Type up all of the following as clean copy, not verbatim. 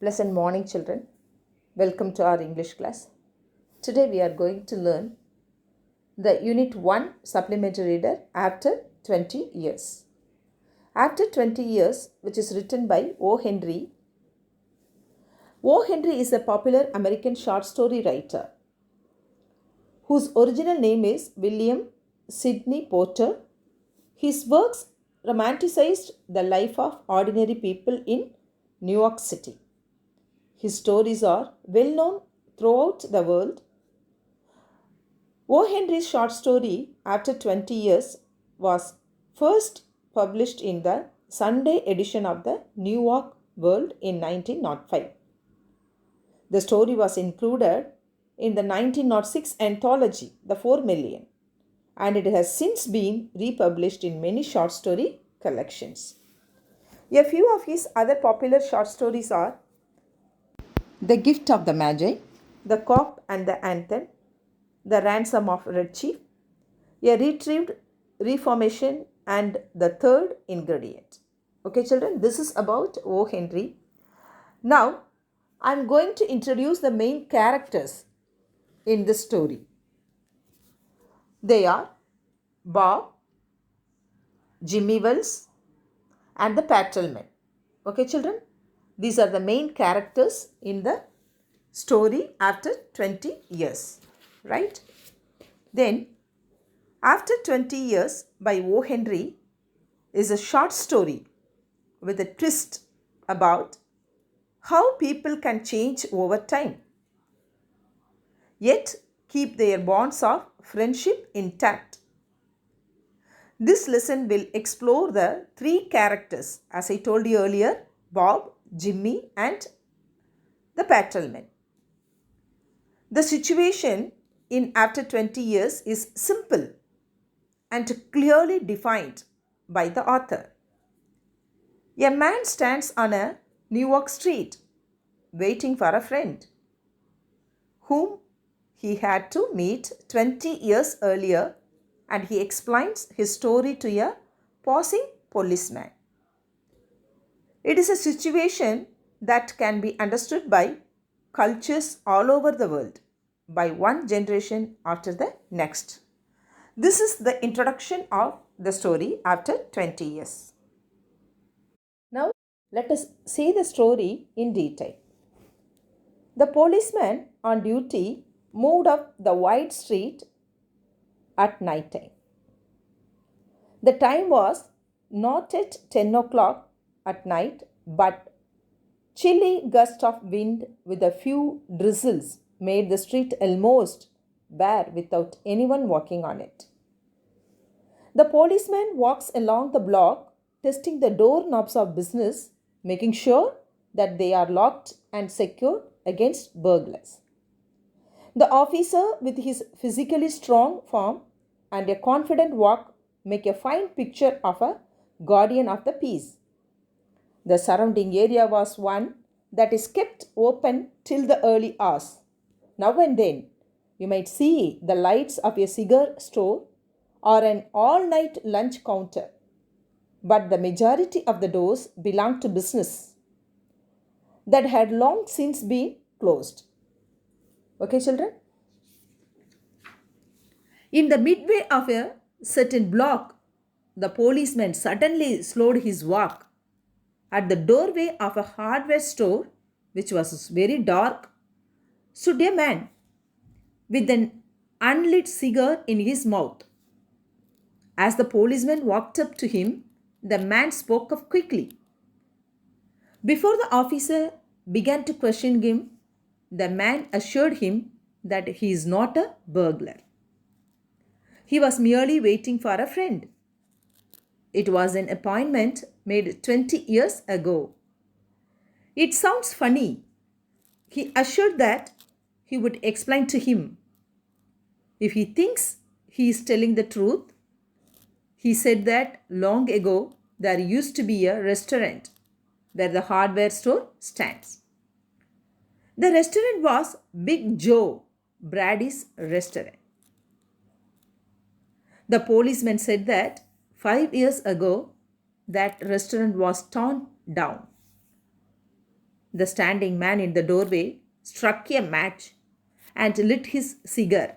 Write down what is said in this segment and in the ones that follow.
Pleasant morning, children. Welcome to our English class. Today we are going to learn the Unit 1 supplementary reader after 20 years. After 20 years, which is written by O. Henry. O. Henry is a popular American short story writer whose original name is William Sidney Porter. His works romanticized the life of ordinary people in New York City. His stories are well known throughout the world. O. Henry's short story, After 20 Years, was first published in the Sunday edition of the New York World in 1905. The story was included in the 1906 anthology, The 4 Million, and it has since been republished in many short story collections. A few of his other popular short stories are The Gift of the Magi, The Cock and the Anthem, The Ransom of Red Chief, A Retrieved Reformation, and The Third Ingredient. Okay, children, this is about O. Henry. Now, I am going to introduce the main characters in this story. They are Bob, Jimmy Wells, and the Patrolman. Okay, children, these are the main characters in the story after 20 years, right? Then, After 20 Years by O. Henry is a short story with a twist about how people can change over time, yet keep their bonds of friendship intact. This lesson will explore the three characters, as I told you earlier, Bob, Jimmy, and the Patrolman. The situation in After 20 Years is simple and clearly defined by the author. A man stands on a New York street waiting for a friend whom he had to meet 20 years earlier, and he explains his story to a passing policeman. It is a situation that can be understood by cultures all over the world, by one generation after the next. This is the introduction of the story After 20 Years. Now, let us see the story in detail. The policeman on duty moved up the wide street at night time. The time was not at 10 o'clock at night, but chilly gust of wind with a few drizzles made the street almost bare without anyone walking on it. The policeman walks along the block, testing the doorknobs of business, making sure that they are locked and secured against burglars. The officer, with his physically strong form and a confident walk, make a fine picture of a guardian of the peace. The surrounding area was one that is kept open till the early hours. Now and then, you might see the lights of a cigar store or an all-night lunch counter, but the majority of the doors belonged to business that had long since been closed. Okay, children? In the midway of a certain block, the policeman suddenly slowed his walk. At the doorway of a hardware store, which was very dark, stood a man with an unlit cigar in his mouth. As the policeman walked up to him, the man spoke up quickly. Before the officer began to question him, the man assured him that he is not a burglar. He was merely waiting for a friend. It was an appointment made 20 years ago. It sounds funny. He assured that he would explain to him. If he thinks he is telling the truth, he said that long ago there used to be a restaurant where the hardware store stands. The restaurant was Big Joe Brady's restaurant. The policeman said that 5 years ago that restaurant was torn down. The standing man in the doorway struck a match and lit his cigar.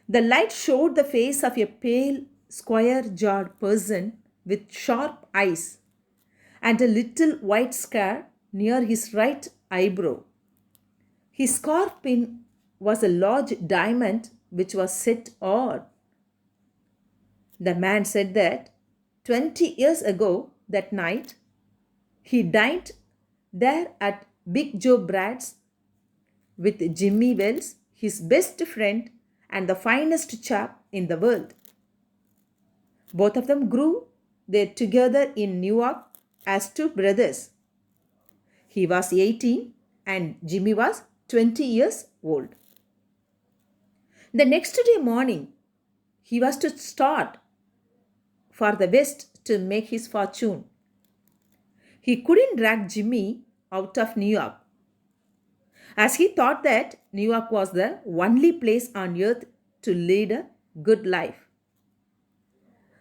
The light showed the face of a pale, square jawed person with sharp eyes and a little white scar near his right eyebrow. His scarf pin was a large diamond which was set odd. The man said that 20 years ago, that night, he dined there at Big Joe Brad's with Jimmy Wells, his best friend and the finest chap in the world. Both of them grew there together in New York as two brothers. He was 18 and Jimmy was 20 years old. The next day morning, he was to start for the West to make his fortune. He couldn't drag Jimmy out of New York, as he thought that New York was the only place on earth to lead a good life.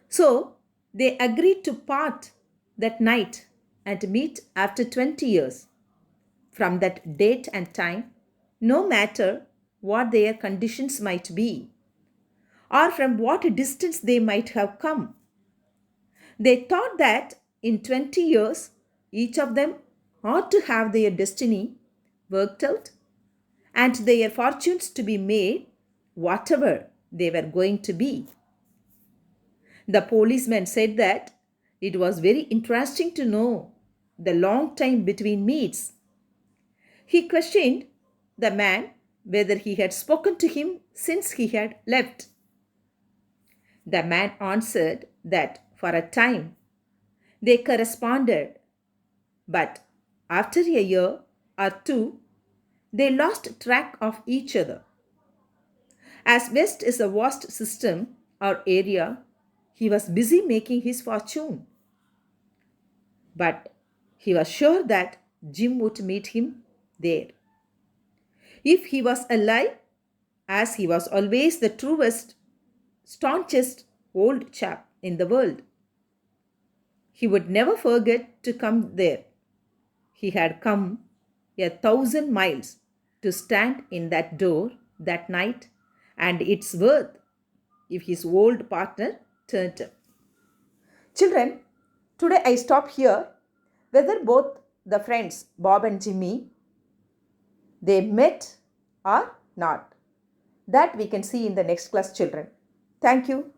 So they agreed to part that night and meet after 20 years. From that date and time, no matter what their conditions might be, or from what distance they might have come, they thought that in 20 years, each of them ought to have their destiny worked out and their fortunes to be made, whatever they were going to be. The policeman said that it was very interesting to know the long time between meets. He questioned the man whether he had spoken to him since he had left. The man answered that for a time they corresponded, but after a year or two they lost track of each other. As West is a vast system or area, he was busy making his fortune. But he was sure that Jim would meet him there. If he was alive, as he was always the truest, staunchest old chap in the world, he would never forget to come there. He had come 1,000 miles to stand in that door that night, and it's worth if his old partner turned up. Children, today I stop here. Whether both the friends, Bob and Jimmy, they met or not, that we can see in the next class, children. Thank you.